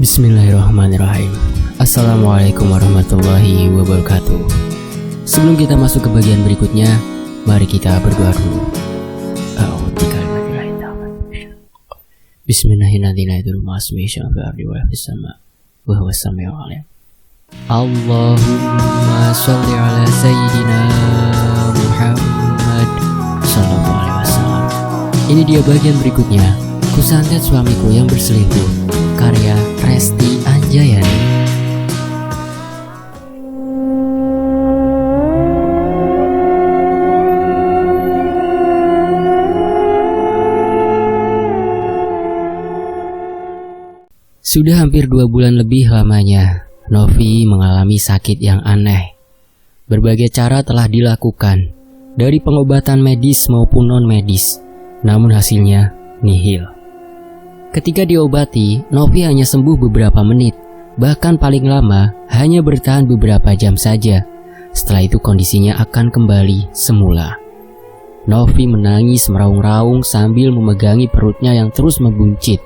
Bismillahirrahmanirrahim. Assalamualaikum warahmatullahi wabarakatuh. Sebelum kita masuk ke bagian berikutnya, mari kita berdoa dulu. Bismillahirrahmanirrahim. Allahumma sholli ala sayyidina Muhammad sallallahu alaihi wasallam. Ini dia bagian berikutnya. Kusantet suamiku yang berselingkuh, karya Resti Anjayani. Sudah hampir 2 bulan lebih lamanya, Novi mengalami sakit yang aneh. Berbagai cara telah dilakukan, dari pengobatan medis maupun non-medis, namun hasilnya nihil. Ketika diobati, Novi hanya sembuh beberapa menit, bahkan paling lama hanya bertahan beberapa jam saja. Setelah itu kondisinya akan kembali semula. Novi menangis meraung-raung sambil memegangi perutnya yang terus membuncit.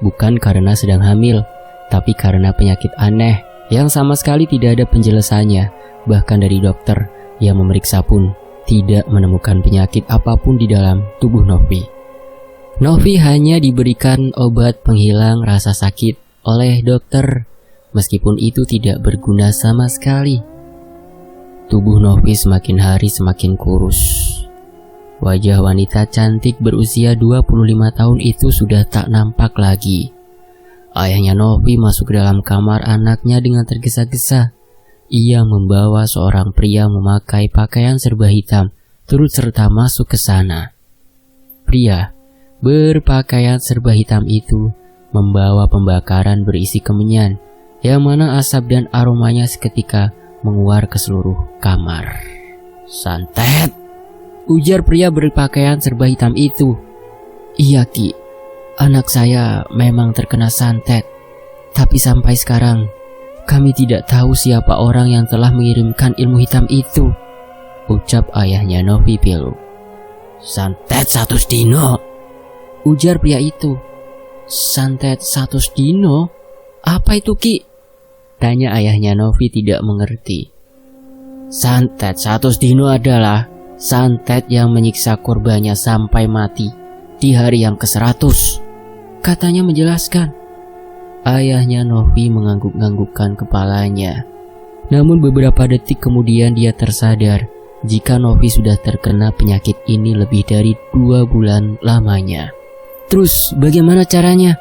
Bukan karena sedang hamil, tapi karena penyakit aneh yang sama sekali tidak ada penjelasannya. Bahkan dari dokter yang memeriksa pun tidak menemukan penyakit apapun di dalam tubuh Novi. Novi hanya diberikan obat penghilang rasa sakit oleh dokter, meskipun itu tidak berguna sama sekali. Tubuh Novi semakin hari semakin kurus. Wajah wanita cantik berusia 25 tahun itu sudah tak nampak lagi. Ayahnya Novi masuk ke dalam kamar anaknya dengan tergesa-gesa. Ia membawa seorang pria memakai pakaian serba hitam, turut serta masuk ke sana. Pria berpakaian serba hitam itu membawa pembakaran berisi kemenyan, yang mana asap dan aromanya seketika menguar ke seluruh kamar. "Santet," ujar pria berpakaian serba hitam itu. "Iya Ki, anak saya memang terkena santet, tapi sampai sekarang kami tidak tahu siapa orang yang telah mengirimkan ilmu hitam itu," ucap ayahnya Novi pilu. "Santet 100 dino," ujar pria itu. "Santet 100 dino? Apa itu Ki?" tanya ayahnya Novi tidak mengerti. "Santet 100 dino adalah santet yang menyiksa korbannya sampai mati di hari yang ke-100, katanya menjelaskan. Ayahnya Novi mengangguk-anggukkan kepalanya. Namun beberapa detik kemudian dia tersadar jika Novi sudah terkena penyakit ini lebih dari 2 bulan lamanya. "Terus bagaimana caranya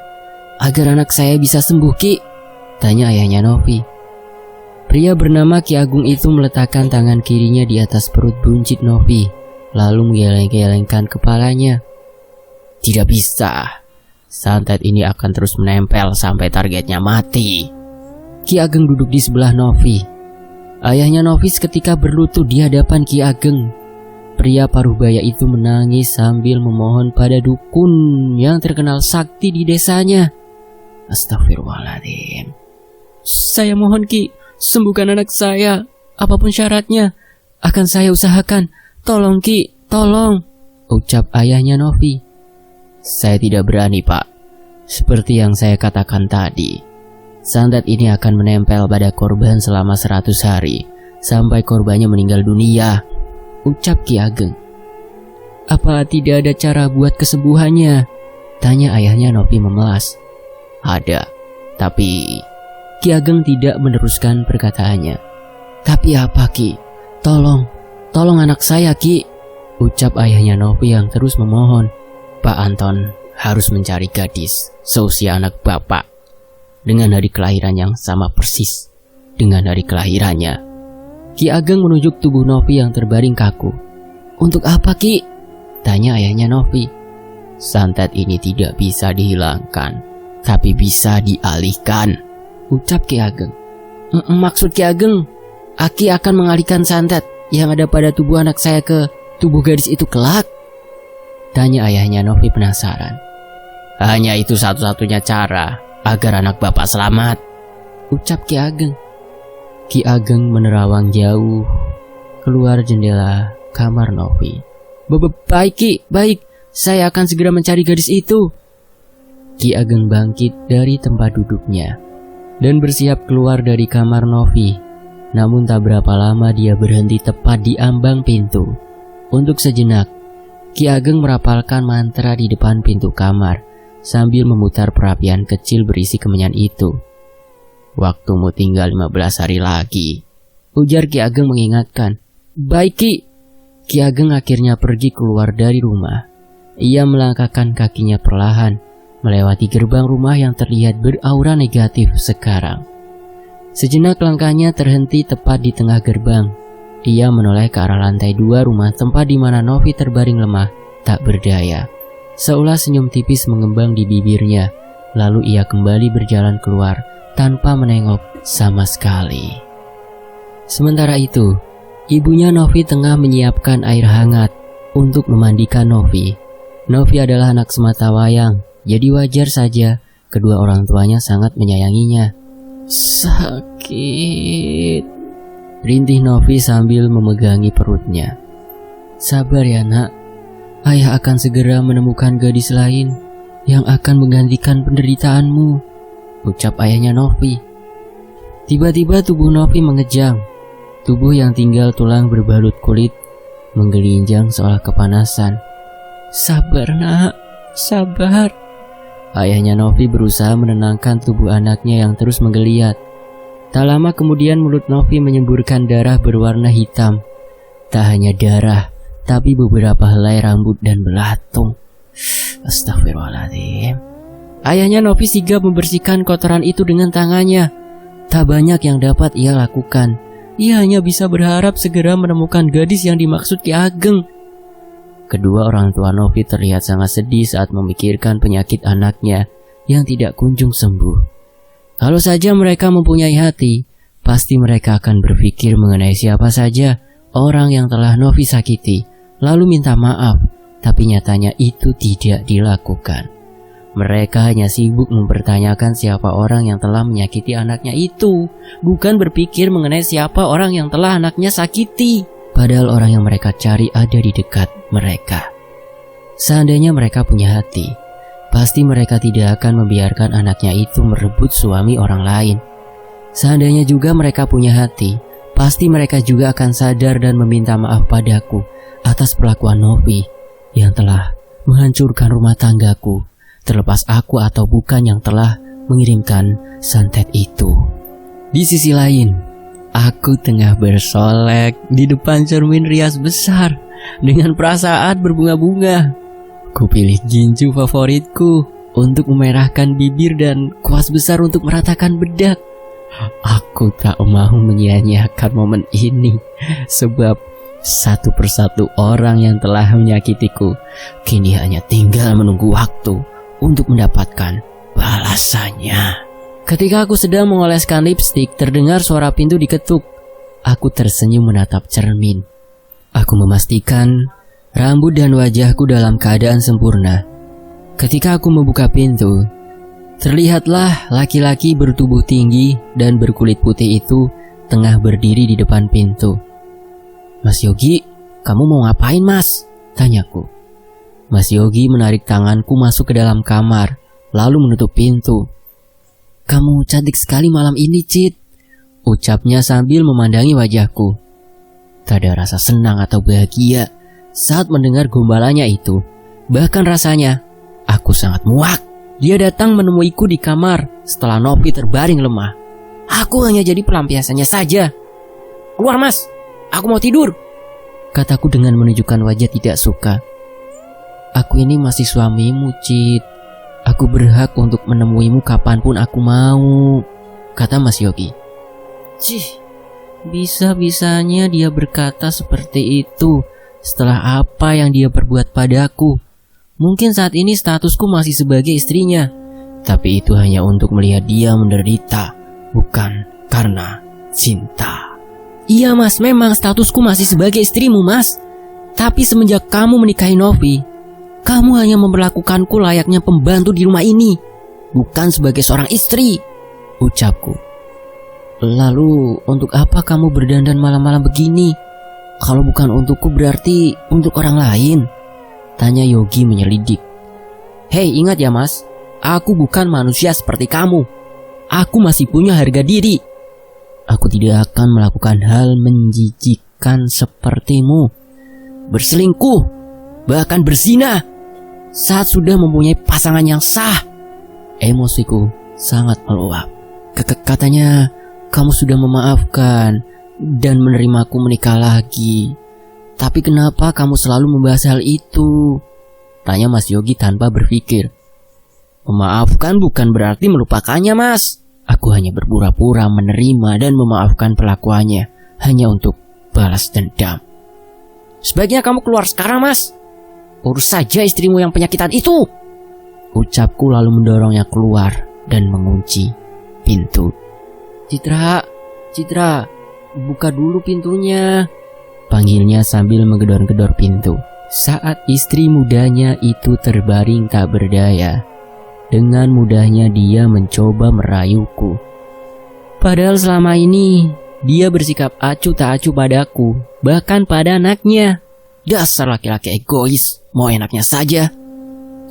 agar anak saya bisa sembuh Ki?" tanya ayahnya Novi. Pria bernama Ki Agung itu meletakkan tangan kirinya di atas perut buncit Novi, lalu menggeleng-gelengkan kepalanya. "Tidak bisa, santet ini akan terus menempel sampai targetnya mati." Ki Ageng duduk di sebelah Novi. Ayahnya Novi seketika berlutut di hadapan Ki Ageng. Pria paruh baya itu menangis sambil memohon pada dukun yang terkenal sakti di desanya. "Astagfirullahaladzim. Saya mohon Ki, sembuhkan anak saya. Apapun syaratnya, akan saya usahakan. Tolong Ki, tolong," ucap ayahnya Novi. "Saya tidak berani Pak. Seperti yang saya katakan tadi, santet ini akan menempel pada korban selama 100 hari, sampai korbannya meninggal dunia," ucap Ki Ageng. "Apa tidak ada cara buat kesembuhannya?" tanya ayahnya Novi memelas. "Ada, tapi..." Ki Ageng tidak meneruskan perkataannya. "Tapi apa Ki? Tolong anak saya Ki," ucap ayahnya Novi yang terus memohon. "Pak Anton harus mencari gadis seusia anak Bapak, dengan hari kelahiran yang sama persis dengan hari kelahirannya." Ki Ageng menunjuk tubuh Novi yang terbaring kaku. "Untuk apa Ki?" tanya ayahnya Novi. "Santet ini tidak bisa dihilangkan, tapi bisa dialihkan," ucap Ki Ageng. "Maksud Ki Ageng, Aki akan mengalihkan santet yang ada pada tubuh anak saya ke tubuh gadis itu kelak?" tanya ayahnya Novi penasaran. "Hanya itu satu-satunya cara agar anak Bapak selamat," ucap Ki Ageng. Ki Ageng menerawang jauh keluar jendela kamar Novi. "Baik Ki, baik. Saya akan segera mencari gadis itu." Ki Ageng bangkit dari tempat duduknya. dan bersiap keluar dari kamar Novi. Namun tak berapa lama dia berhenti tepat di ambang pintu. Untuk sejenak, Ki Ageng merapalkan mantra di depan pintu kamar sambil memutar perapian kecil berisi kemenyan itu. "Waktumu tinggal 15 hari lagi," ujar Ki Ageng mengingatkan. "Baik Ki." Ki Ageng akhirnya pergi keluar dari rumah. Ia melangkahkan kakinya perlahan, melewati gerbang rumah yang terlihat beraura negatif sekarang. Sejenak langkahnya terhenti tepat di tengah gerbang. Ia menoleh ke arah lantai 2 rumah tempat di mana Novi terbaring lemah, tak berdaya. Seolah senyum tipis mengembang di bibirnya, lalu ia kembali berjalan keluar tanpa menengok sama sekali. Sementara itu, ibunya Novi tengah menyiapkan air hangat untuk memandikan Novi. Novi adalah anak sematawayang, jadi wajar saja kedua orang tuanya sangat menyayanginya. "Sakit," rintih Novi sambil memegangi perutnya. "Sabar ya nak, ayah akan segera menemukan gadis lain yang akan menggantikan penderitaanmu," ucap ayahnya Novi. Tiba-tiba tubuh Novi mengejang. Tubuh yang tinggal tulang berbalut kulit menggelinjang seolah kepanasan. "Sabar nak, sabar." Ayahnya Novi berusaha menenangkan tubuh anaknya yang terus menggeliat. Tak lama kemudian mulut Novi menyemburkan darah berwarna hitam. Tak hanya darah, tapi beberapa helai rambut dan belatung. Astagfirullahaladzim. Ayahnya Novi sigap membersihkan kotoran itu dengan tangannya. Tak banyak yang dapat ia lakukan. Ia hanya bisa berharap segera menemukan gadis yang dimaksud Ki Ageng. Kedua orang tua Novi terlihat sangat sedih saat memikirkan penyakit anaknya yang tidak kunjung sembuh. Kalau saja mereka mempunyai hati, pasti mereka akan berpikir mengenai siapa saja orang yang telah Novi sakiti, lalu minta maaf, tapi nyatanya itu tidak dilakukan. Mereka hanya sibuk mempertanyakan siapa orang yang telah menyakiti anaknya itu, bukan berpikir mengenai siapa orang yang telah anaknya sakiti. Padahal orang yang mereka cari ada di dekat mereka. Seandainya mereka punya hati, pasti mereka tidak akan membiarkan anaknya itu merebut suami orang lain. Seandainya juga mereka punya hati, pasti mereka juga akan sadar dan meminta maaf padaku atas perlakuan Novi yang telah menghancurkan rumah tanggaku, terlepas aku atau bukan yang telah mengirimkan santet itu. Di sisi lain, aku tengah bersolek di depan cermin rias besar dengan perasaan berbunga-bunga. Kupilih ginju favoritku untuk memerahkan bibir dan kuas besar untuk meratakan bedak. Aku tak mau menyia-nyiakan momen ini, sebab satu persatu orang yang telah menyakitiku kini hanya tinggal menunggu waktu untuk mendapatkan balasannya. Ketika aku sedang mengoleskan lipstik, terdengar suara pintu diketuk. Aku tersenyum menatap cermin. Aku memastikan rambut dan wajahku dalam keadaan sempurna. Ketika aku membuka pintu, terlihatlah laki-laki bertubuh tinggi dan berkulit putih itu tengah berdiri di depan pintu. "Mas Yogi, kamu mau ngapain mas?" tanyaku. Mas Yogi menarik tanganku masuk ke dalam kamar, lalu menutup pintu. "Kamu cantik sekali malam ini, Cid," ucapnya sambil memandangi wajahku. Tak ada rasa senang atau bahagia saat mendengar gombalannya itu. Bahkan rasanya, aku sangat muak. Dia datang menemuiku di kamar setelah Novi terbaring lemah. Aku hanya jadi pelampiasannya saja. "Keluar mas, aku mau tidur," kataku dengan menunjukkan wajah tidak suka. "Aku ini masih suamimu, Cid. Aku berhak untuk menemuimu kapanpun aku mau," kata Mas Yogi. Cih, bisa-bisanya dia berkata seperti itu setelah apa yang dia perbuat padaku. Mungkin saat ini statusku masih sebagai istrinya, tapi itu hanya untuk melihat dia menderita, bukan karena cinta. "Iya mas, memang statusku masih sebagai istrimu mas. Tapi semenjak kamu menikahi Novi, kamu hanya memperlakukanku layaknya pembantu di rumah ini, bukan sebagai seorang istri," ucapku. "Lalu untuk apa kamu berdandan malam-malam begini? Kalau bukan untukku berarti untuk orang lain?" tanya Yogi menyelidik. "Hei, ingat ya mas, aku bukan manusia seperti kamu. Aku masih punya harga diri. Aku tidak akan melakukan hal menjijikkan sepertimu. Berselingkuh, bahkan berzina, saat sudah mempunyai pasangan yang sah. Emosiku sangat meluap. Katanya kamu sudah memaafkan dan menerimaku menikah lagi. Tapi kenapa kamu selalu membahas hal itu? Tanya Mas Yogi tanpa berpikir. Memaafkan bukan berarti melupakannya, Mas. Aku hanya berpura-pura menerima dan memaafkan pelakuannya hanya untuk balas dendam. Sebaiknya kamu keluar sekarang, Mas. Urus saja istrimu yang penyakitan itu. Ucapku lalu mendorongnya keluar dan mengunci pintu. Citra, buka dulu pintunya. Panggilnya sambil menggedor-gedor pintu. Saat istri mudanya itu terbaring tak berdaya, dengan mudahnya dia mencoba merayuku. Padahal selama ini dia bersikap acuh tak acuh padaku, bahkan pada anaknya. Dasar laki-laki egois, mau enaknya saja.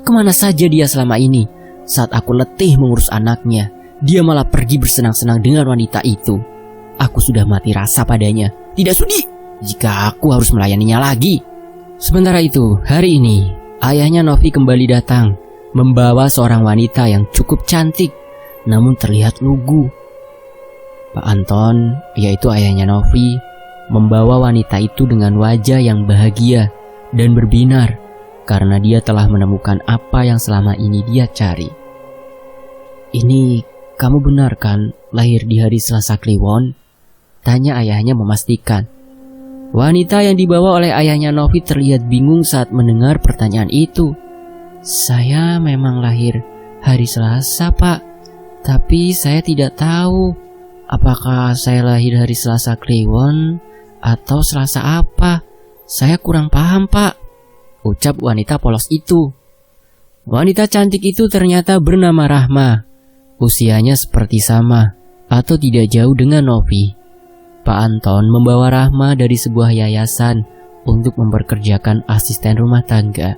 Kemana saja dia selama ini? Saat aku letih mengurus anaknya, dia malah pergi bersenang-senang dengan wanita itu. Aku sudah mati rasa padanya. Tidak sudi jika aku harus melayaninya lagi. Sementara itu, hari ini ayahnya Novi kembali datang, membawa seorang wanita yang cukup cantik namun terlihat lugu. Pak Anton, yaitu ayahnya Novi, membawa wanita itu dengan wajah yang bahagia dan berbinar karena dia telah menemukan apa yang selama ini dia cari. Ini kamu benar kan lahir di hari Selasa Kliwon? Tanya ayahnya memastikan. Wanita yang dibawa oleh ayahnya Novi terlihat bingung saat mendengar pertanyaan itu. Saya memang lahir hari Selasa, Pak. Tapi saya tidak tahu apakah saya lahir hari Selasa Kliwon atau Selasa apa. Saya kurang paham, Pak. Ucap wanita polos itu. Wanita cantik itu ternyata bernama Rahma. Usianya seperti sama atau tidak jauh dengan Novi. Pak Anton membawa Rahma dari sebuah yayasan untuk memperkerjakan asisten rumah tangga.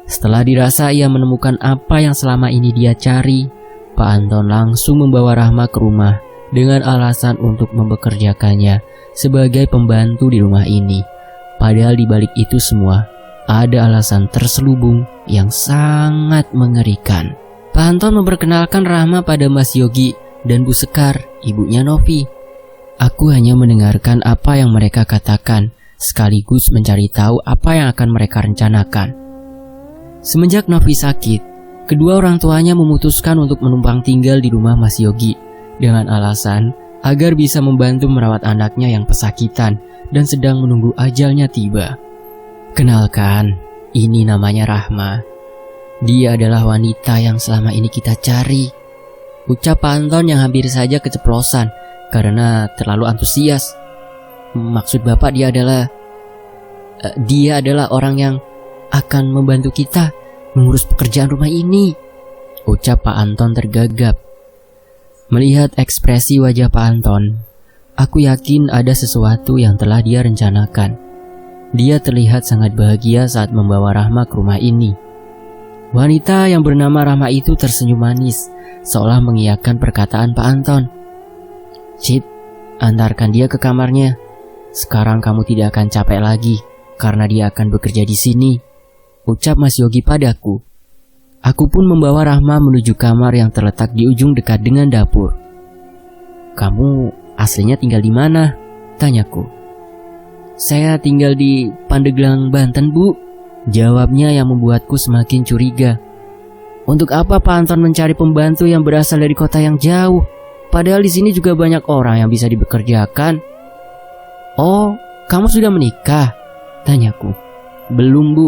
Setelah dirasa ia menemukan apa yang selama ini dia cari, Pak Anton langsung membawa Rahma ke rumah dengan alasan untuk mempekerjakannya sebagai pembantu di rumah ini. Padahal di balik itu semua ada alasan terselubung yang sangat mengerikan. Pak Anton memperkenalkan Rahma pada Mas Yogi dan Bu Sekar, ibunya Novi. Aku hanya mendengarkan apa yang mereka katakan, sekaligus mencari tahu apa yang akan mereka rencanakan. Semenjak Novi sakit, kedua orang tuanya memutuskan untuk menumpang tinggal di rumah Mas Yogi dengan alasan agar bisa membantu merawat anaknya yang pesakitan dan sedang menunggu ajalnya tiba. Kenalkan, ini namanya Rahma. Dia adalah wanita yang selama ini kita cari. Ucap Pak Anton yang hampir saja keceplosan karena terlalu antusias. Maksud Bapak dia adalah orang yang akan membantu kita mengurus pekerjaan rumah ini. Ucap Pak Anton tergagap. Melihat ekspresi wajah Pak Anton, aku yakin ada sesuatu yang telah dia rencanakan. Dia terlihat sangat bahagia saat membawa Rahma ke rumah ini. Wanita yang bernama Rahma itu tersenyum manis, seolah mengiyakan perkataan Pak Anton. Cit, antarkan dia ke kamarnya. Sekarang kamu tidak akan capek lagi karena dia akan bekerja di sini. Ucap Mas Yogi padaku. Aku pun membawa Rahma menuju kamar yang terletak di ujung dekat dengan dapur. Kamu aslinya tinggal di mana? Tanyaku. Saya tinggal di Pandeglang, Banten, Bu. Jawabnya yang membuatku semakin curiga. Untuk apa Pak Anton mencari pembantu yang berasal dari kota yang jauh? Padahal di sini juga banyak orang yang bisa dipekerjakan. Oh, kamu sudah menikah? Tanyaku. Belum, Bu.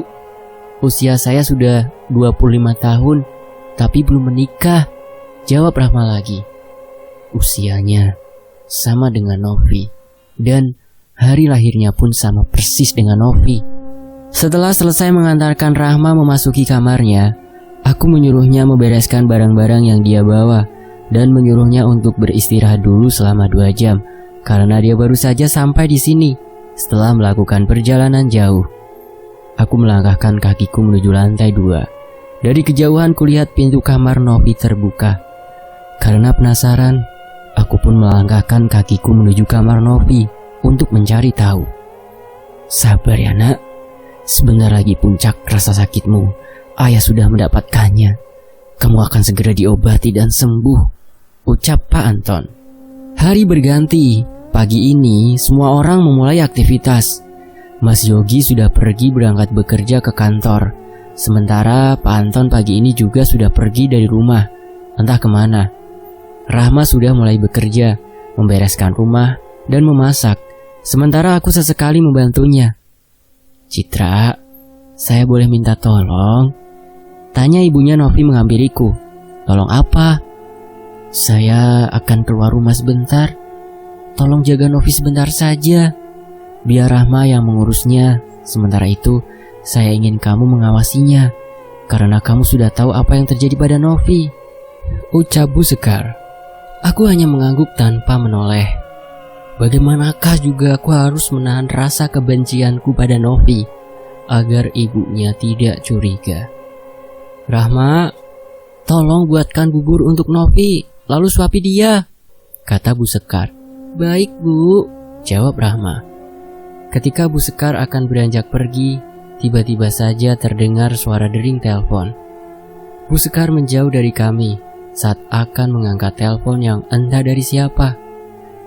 Usia saya sudah 25 tahun, tapi belum menikah. Jawab Rahma lagi. Usianya sama dengan Novi, dan hari lahirnya pun sama persis dengan Novi. Setelah selesai mengantarkan Rahma memasuki kamarnya, aku menyuruhnya membereskan barang-barang yang dia bawa dan menyuruhnya untuk beristirahat dulu selama 2 jam karena dia baru saja sampai di sini setelah melakukan perjalanan jauh. Aku melangkahkan kakiku menuju lantai 2. Dari kejauhan kulihat pintu kamar Novi terbuka. Karena penasaran, aku pun melangkahkan kakiku menuju kamar Novi untuk mencari tahu. Sabar ya nak, sebentar lagi puncak rasa sakitmu, ayah sudah mendapatkannya. Kamu akan segera diobati dan sembuh, ucap Pak Anton. Hari berganti, pagi ini semua orang memulai aktivitas. Mas Yogi sudah pergi berangkat bekerja ke kantor. Sementara Pak Anton pagi ini juga sudah pergi dari rumah, entah kemana. Rahma sudah mulai bekerja, membereskan rumah dan memasak. Sementara aku sesekali membantunya. Citra, saya boleh minta tolong? Tanya ibunya Novi menghampiriku. Tolong apa? Saya akan keluar rumah sebentar. Tolong jaga Novi sebentar saja. Biar Rahma yang mengurusnya. Sementara itu, saya ingin kamu mengawasinya. Karena kamu sudah tahu apa yang terjadi pada Novi, ucap Bu Sekar. Aku hanya mengangguk tanpa menoleh. Bagaimanakah juga aku harus menahan rasa kebencianku pada Novi agar ibunya tidak curiga. Rahma, tolong buatkan bubur untuk Novi, lalu suapi dia, kata Bu Sekar. Baik Bu, jawab Rahma. Ketika Bu Sekar akan beranjak pergi, tiba-tiba saja terdengar suara dering telepon. Bu Sekar menjauh dari kami saat akan mengangkat telepon yang entah dari siapa.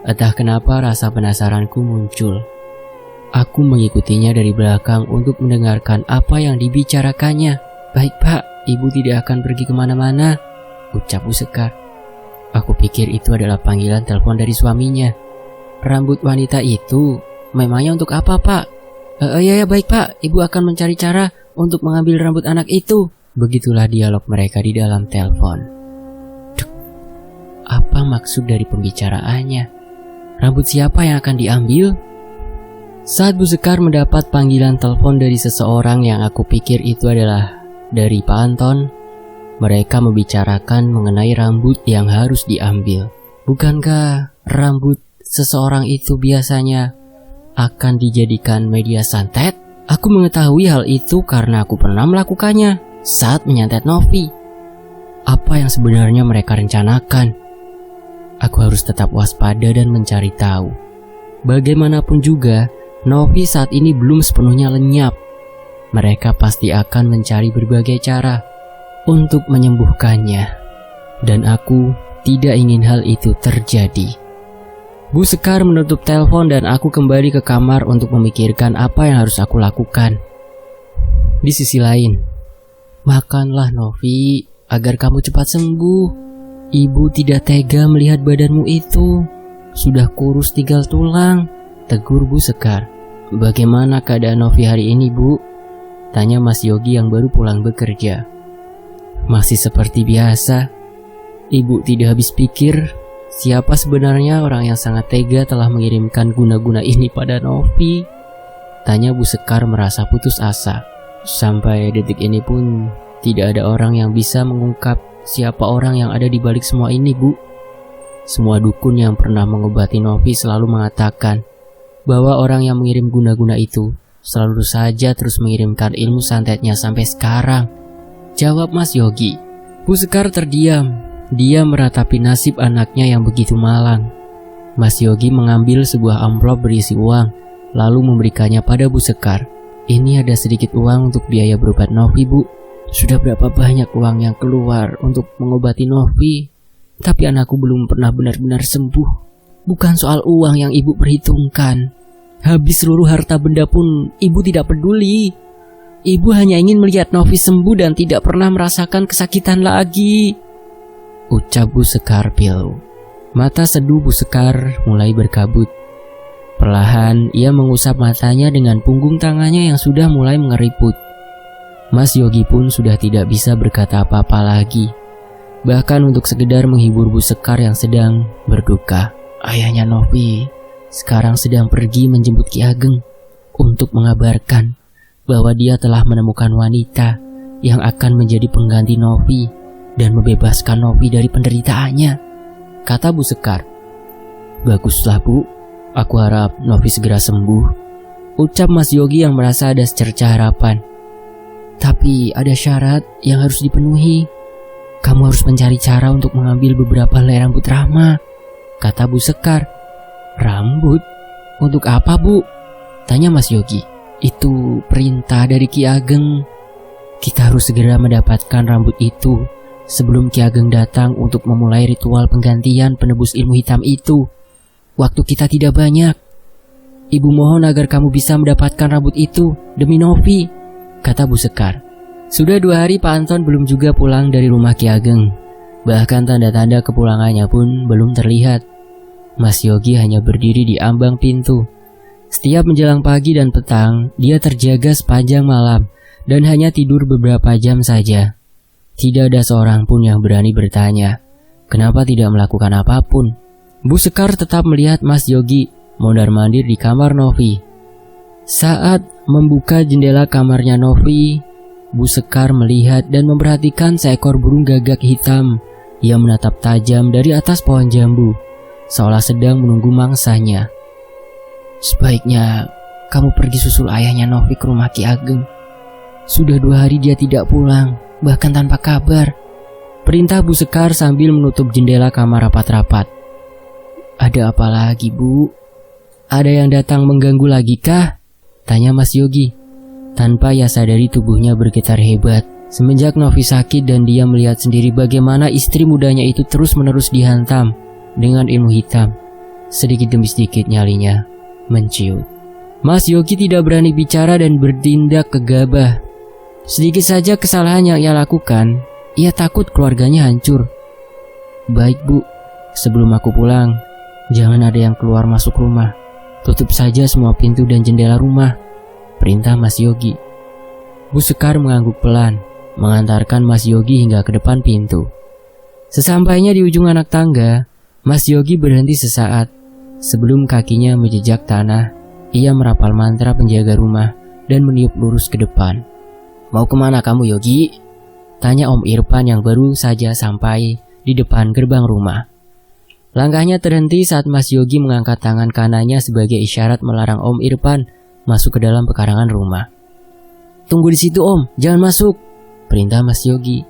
Entah kenapa rasa penasaranku muncul. Aku mengikutinya dari belakang untuk mendengarkan apa yang dibicarakannya. Baik Pak, Ibu tidak akan pergi kemana-mana, ucap Bu Sekar. Aku pikir itu adalah panggilan telepon dari suaminya. Rambut wanita itu memangnya untuk apa Pak? Ya baik Pak, Ibu akan mencari cara untuk mengambil rambut anak itu. Begitulah dialog mereka di dalam telepon. Apa maksud dari pembicaraannya? Rambut siapa yang akan diambil? Saat Bu Sekar mendapat panggilan telepon dari seseorang yang aku pikir itu adalah dari Pak Anton, mereka membicarakan mengenai rambut yang harus diambil. Bukankah rambut seseorang itu biasanya akan dijadikan media santet? Aku mengetahui hal itu karena aku pernah melakukannya saat menyantet Novi. Apa yang sebenarnya mereka rencanakan? Aku harus tetap waspada dan mencari tahu. Bagaimanapun juga, Novi saat ini belum sepenuhnya lenyap. Mereka pasti akan mencari berbagai cara untuk menyembuhkannya. Dan aku tidak ingin hal itu terjadi. Bu Sekar menutup telepon dan aku kembali ke kamar untuk memikirkan apa yang harus aku lakukan. Di sisi lain, makanlah Novi agar kamu cepat sembuh. Ibu tidak tega melihat badanmu itu. Sudah kurus tinggal tulang, tegur Bu Sekar. Bagaimana keadaan Novi hari ini Bu? Tanya Mas Yogi yang baru pulang bekerja. Masih seperti biasa. Ibu tidak habis pikir siapa sebenarnya orang yang sangat tega telah mengirimkan guna-guna ini pada Novi. Tanya Bu Sekar merasa putus asa. Sampai detik ini pun tidak ada orang yang bisa mengungkap siapa orang yang ada di balik semua ini, Bu. Semua dukun yang pernah mengobati Novi selalu mengatakan bahwa orang yang mengirim guna-guna itu selalu saja terus mengirimkan ilmu santetnya sampai sekarang, jawab Mas Yogi. Bu Sekar terdiam. Dia meratapi nasib anaknya yang begitu malang. Mas Yogi mengambil sebuah amplop berisi uang, lalu memberikannya pada Bu Sekar. Ini ada sedikit uang untuk biaya berobat Novi, Bu. Sudah berapa banyak uang yang keluar untuk mengobati Novi, tapi anakku belum pernah benar-benar sembuh. Bukan soal uang yang ibu perhitungkan. Habis seluruh harta benda pun ibu tidak peduli. Ibu hanya ingin melihat Novi sembuh dan tidak pernah merasakan kesakitan lagi, ucap Bu Sekar pilu. Mata seduh Bu Sekar mulai berkabut. Perlahan ia mengusap matanya dengan punggung tangannya yang sudah mulai mengeriput. Mas Yogi pun sudah tidak bisa berkata apa-apa lagi. Bahkan untuk sekedar menghibur Bu Sekar yang sedang berduka. Ayahnya Novi sekarang sedang pergi menjemput Ki Ageng untuk mengabarkan bahwa dia telah menemukan wanita yang akan menjadi pengganti Novi dan membebaskan Novi dari penderitaannya, kata Bu Sekar. Baguslah Bu, aku harap Novi segera sembuh, ucap Mas Yogi yang merasa ada secerca harapan. Tapi ada syarat yang harus dipenuhi. Kamu harus mencari cara untuk mengambil beberapa helai rambut Rahma, kata Bu Sekar. Rambut? Untuk apa, Bu? Tanya Mas Yogi. Itu perintah dari Ki Ageng. Kita harus segera mendapatkan rambut itu sebelum Ki Ageng datang untuk memulai ritual penggantian penebus ilmu hitam itu. Waktu kita tidak banyak. Ibu mohon agar kamu bisa mendapatkan rambut itu demi Novi, kata Bu Sekar. Sudah 2 hari Pak Anton belum juga pulang dari rumah Ki Ageng. Bahkan tanda-tanda kepulangannya pun belum terlihat. Mas Yogi hanya berdiri di ambang pintu. Setiap menjelang pagi dan petang, dia terjaga sepanjang malam dan hanya tidur beberapa jam saja. Tidak ada seorang pun yang berani bertanya, kenapa tidak melakukan apapun. Bu Sekar tetap melihat Mas Yogi mondar-mandir di kamar Novi. Saat membuka jendela kamarnya Novi, Bu Sekar melihat dan memperhatikan seekor burung gagak hitam yang menatap tajam dari atas pohon jambu, seolah sedang menunggu mangsanya. Sebaiknya kamu pergi susul ayahnya Novi ke rumah Ki Ageng. Sudah 2 hari dia tidak pulang, bahkan tanpa kabar, perintah Bu Sekar sambil menutup jendela kamar rapat-rapat. Ada apa lagi, Bu? Ada yang datang mengganggu lagi kah? Tanya Mas Yogi. Tanpa ia sadari tubuhnya bergetar hebat semenjak Novi sakit dan dia melihat sendiri bagaimana istri mudanya itu terus-menerus dihantam dengan ilmu hitam. Sedikit demi sedikit nyalinya menciut. Mas Yogi tidak berani bicara dan bertindak gegabah. Sedikit saja kesalahan yang ia lakukan, ia takut keluarganya hancur. Baik, Bu, sebelum aku pulang, jangan ada yang keluar masuk rumah. Tutup saja semua pintu dan jendela rumah, perintah Mas Yogi. Bu Sekar mengangguk pelan, mengantarkan Mas Yogi hingga ke depan pintu. Sesampainya di ujung anak tangga, Mas Yogi berhenti sesaat. Sebelum kakinya menjejak tanah, ia merapal mantra penjaga rumah dan meniup lurus ke depan. Mau kemana kamu, Yogi? Tanya Om Irfan yang baru saja sampai di depan gerbang rumah. Langkahnya terhenti saat Mas Yogi mengangkat tangan kanannya sebagai isyarat melarang Om Irfan masuk ke dalam pekarangan rumah. Tunggu di situ, Om, jangan masuk, perintah Mas Yogi.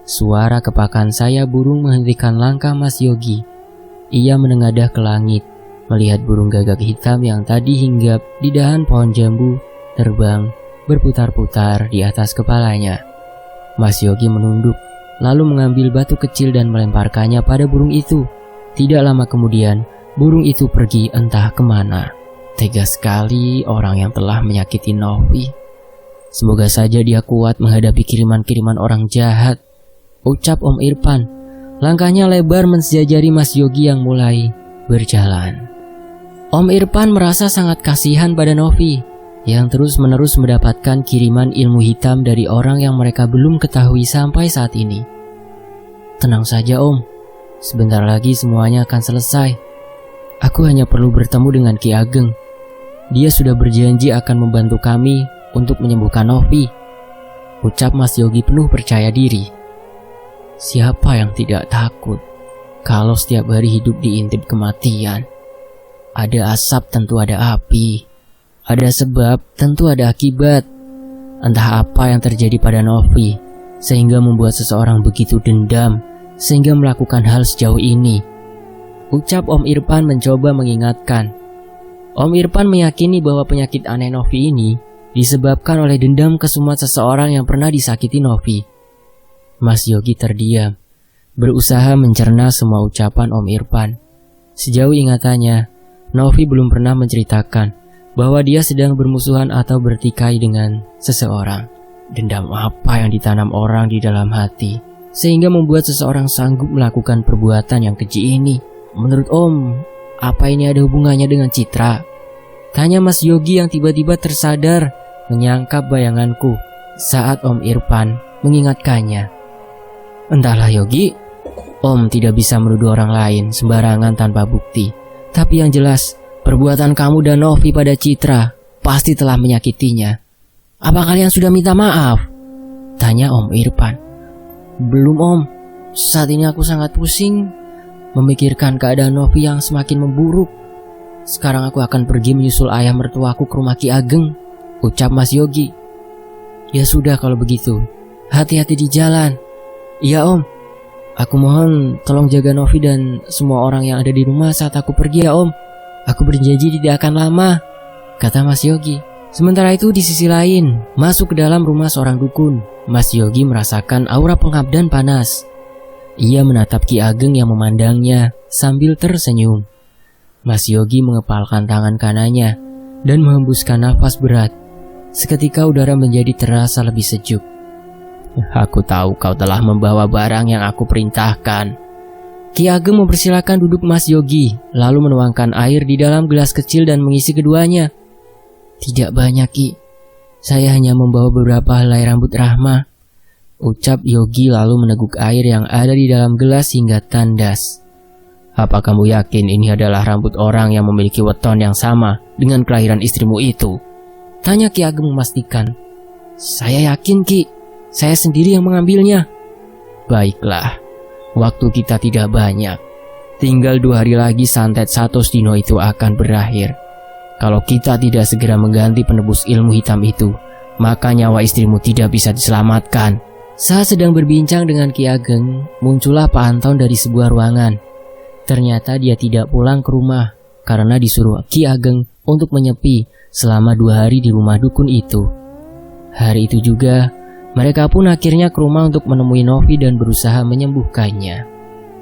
Suara kepakan sayap burung menghentikan langkah Mas Yogi. Ia menengadah ke langit, melihat burung gagak hitam yang tadi hinggap di dahan pohon jambu terbang berputar-putar di atas kepalanya. Mas Yogi menunduk, lalu mengambil batu kecil dan melemparkannya pada burung itu. Tidak lama kemudian, burung itu pergi entah kemana. Tega sekali orang yang telah menyakiti Novi. Semoga saja dia kuat menghadapi kiriman-kiriman orang jahat, ucap Om Irfan. Langkahnya lebar mensjajari Mas Yogi yang mulai berjalan. Om Irfan merasa sangat kasihan pada Novi yang terus-menerus mendapatkan kiriman ilmu hitam dari orang yang mereka belum ketahui sampai saat ini. Tenang saja, Om. Sebentar lagi semuanya akan selesai. Aku hanya perlu bertemu dengan Ki Ageng. Dia sudah berjanji akan membantu kami untuk menyembuhkan Novi, ucap Mas Yogi penuh percaya diri. Siapa yang tidak takut kalau setiap hari hidup diintip kematian? Ada asap tentu ada api. Ada sebab tentu ada akibat. Entah apa yang terjadi pada Novi sehingga membuat seseorang begitu dendam sehingga melakukan hal sejauh ini, ucap Om Irfan mencoba mengingatkan. Om Irfan meyakini bahwa penyakit aneh Novi ini disebabkan oleh dendam kesumat seseorang yang pernah disakiti Novi. Mas Yogi terdiam, berusaha mencerna semua ucapan Om Irfan. Sejauh ingatannya, Novi belum pernah menceritakan bahwa dia sedang bermusuhan atau bertikai dengan seseorang. Dendam apa yang ditanam orang di dalam hati sehingga membuat seseorang sanggup melakukan perbuatan yang keji ini? Menurut Om, apa ini ada hubungannya dengan Citra? Tanya Mas Yogi yang tiba-tiba tersadar menyangkap bayanganku saat Om Irfan mengingatkannya. Entahlah Yogi, Om tidak bisa menuduh orang lain sembarangan tanpa bukti. Tapi yang jelas, perbuatan kamu dan Novi pada Citra pasti telah menyakitinya. Apa kalian sudah minta maaf? Tanya Om Irfan. Belum, Om. Saat ini aku sangat pusing memikirkan keadaan Novi yang semakin memburuk. Sekarang aku akan pergi menyusul ayah mertuaku ke rumah Ki Ageng, ucap Mas Yogi. Ya sudah kalau begitu, hati-hati di jalan. Iya, Om, Aku mohon tolong jaga Novi dan semua orang yang ada di rumah saat aku pergi ya Om. Aku berjanji tidak akan lama, kata Mas Yogi. Sementara itu di sisi lain, masuk ke dalam rumah seorang dukun. Mas Yogi merasakan aura pengab dan panas. Ia menatap Ki Ageng yang memandangnya sambil tersenyum. Mas Yogi mengepalkan tangan kanannya dan menghembuskan nafas berat. Seketika udara menjadi terasa lebih sejuk. Aku tahu kau telah membawa barang yang aku perintahkan. Ki Ageng mempersilahkan duduk Mas Yogi, lalu menuangkan air di dalam gelas kecil dan mengisi keduanya. Tidak banyak Ki, saya hanya membawa beberapa helai rambut Rahma, ucap Yogi lalu meneguk air yang ada di dalam gelas hingga tandas. Apa kamu yakin ini adalah rambut orang yang memiliki weton yang sama dengan kelahiran istrimu itu? Tanya Ki Ageng memastikan. Saya yakin Ki, saya sendiri yang mengambilnya. Baiklah, waktu kita tidak banyak. Tinggal 2 hari lagi santet 100 dino itu akan berakhir. Kalau kita tidak segera mengganti penebus ilmu hitam itu, maka nyawa istrimu tidak bisa diselamatkan. Saat sedang berbincang dengan Ki Ageng, muncullah Pak Anton dari sebuah ruangan. Ternyata dia tidak pulang ke rumah karena disuruh Ki Ageng untuk menyepi selama 2 hari di rumah dukun itu. Hari itu juga, mereka pun akhirnya ke rumah untuk menemui Novi dan berusaha menyembuhkannya.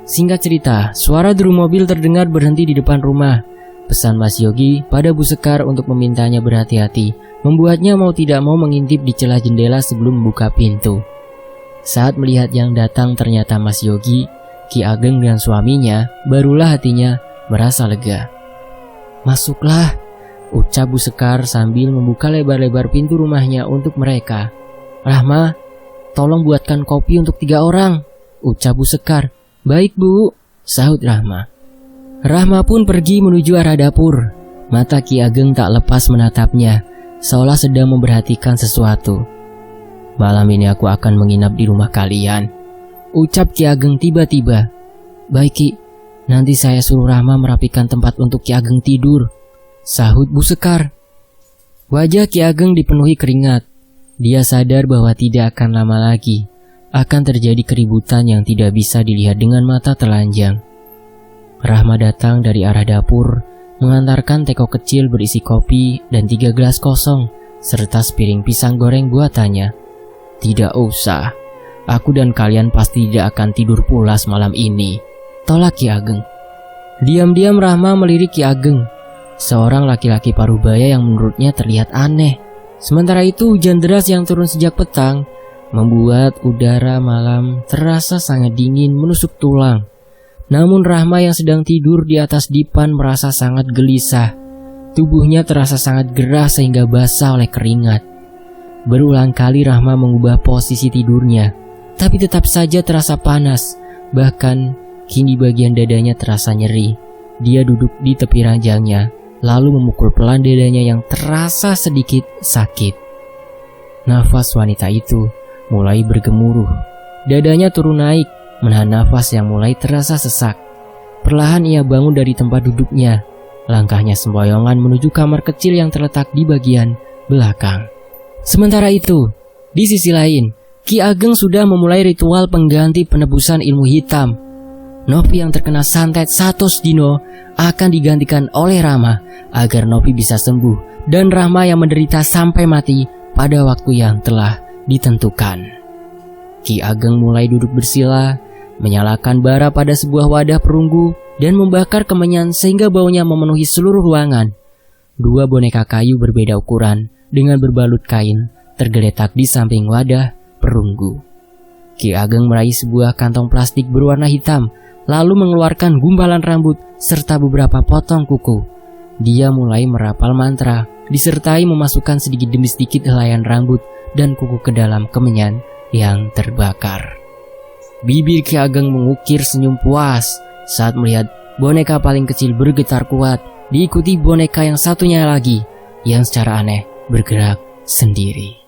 Singkat cerita, suara drum mobil terdengar berhenti di depan rumah. Pesan Mas Yogi pada Bu Sekar untuk memintanya berhati-hati, membuatnya mau tidak mau mengintip di celah jendela sebelum membuka pintu. Saat melihat yang datang ternyata Mas Yogi, Ki Ageng dan suaminya, barulah hatinya merasa lega. Masuklah, ucap Bu Sekar sambil membuka lebar-lebar pintu rumahnya untuk mereka. Rahma, tolong buatkan kopi untuk 3 orang, ucap Bu Sekar. Baik Bu, sahut Rahma. Rahma pun pergi menuju arah dapur. Mata Ki Ageng tak lepas menatapnya, seolah sedang memperhatikan sesuatu. Malam ini aku akan menginap di rumah kalian, ucap Ki Ageng tiba-tiba. Baik Ki, nanti saya suruh Rahma merapikan tempat untuk Ki Ageng tidur, sahut Bu Sekar. Wajah Ki Ageng dipenuhi keringat. Dia sadar bahwa tidak akan lama lagi akan terjadi keributan yang tidak bisa dilihat dengan mata telanjang. Rahma datang dari arah dapur, mengantarkan teko kecil berisi kopi dan 3 gelas kosong, serta sepiring pisang goreng buatannya. Tidak usah, aku dan kalian pasti tidak akan tidur pulas malam ini, tolak Ki Ageng. Diam-diam Rahma melirik Ki Ageng, seorang laki-laki parubaya yang menurutnya terlihat aneh. Sementara itu hujan deras yang turun sejak petang membuat udara malam terasa sangat dingin menusuk tulang. Namun Rahma yang sedang tidur di atas dipan merasa sangat gelisah. Tubuhnya terasa sangat gerah sehingga basah oleh keringat. Berulang kali Rahma mengubah posisi tidurnya, tapi tetap saja terasa panas. Bahkan kini bagian dadanya terasa nyeri. Dia duduk di tepi ranjangnya, lalu memukul pelan dadanya yang terasa sedikit sakit. Nafas wanita itu mulai bergemuruh. Dadanya turun naik, menahan nafas yang mulai terasa sesak. Perlahan ia bangun dari tempat duduknya. Langkahnya sempoyongan menuju kamar kecil yang terletak di bagian belakang. Sementara itu, di sisi lain, Ki Ageng sudah memulai ritual pengganti penebusan ilmu hitam. Novi yang terkena santet 100 dino akan digantikan oleh Rahma agar Novi bisa sembuh dan Rahma yang menderita sampai mati pada waktu yang telah ditentukan. Ki Ageng mulai duduk bersila, menyalakan bara pada sebuah wadah perunggu dan membakar kemenyan sehingga baunya memenuhi seluruh ruangan. 2 boneka kayu berbeda ukuran dengan berbalut kain tergeletak di samping wadah perunggu. Ki Ageng meraih sebuah kantong plastik berwarna hitam, lalu mengeluarkan gumpalan rambut serta beberapa potong kuku. Dia mulai merapal mantra, disertai memasukkan sedikit demi sedikit helaian rambut dan kuku ke dalam kemenyan yang terbakar. Bibir Ki Ageng mengukir senyum puas saat melihat boneka paling kecil bergetar kuat, diikuti boneka yang satunya lagi yang secara aneh bergerak sendiri.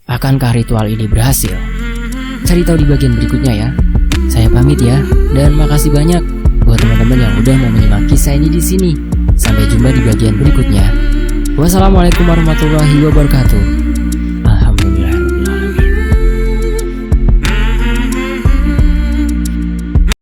Akankah ritual ini berhasil? Cari tahu di bagian berikutnya ya. Saya pamit ya, dan makasih banyak buat teman-teman yang udah mau menyimak kisah ini di sini. Sampai jumpa di bagian berikutnya. Wassalamualaikum warahmatullahi wabarakatuh.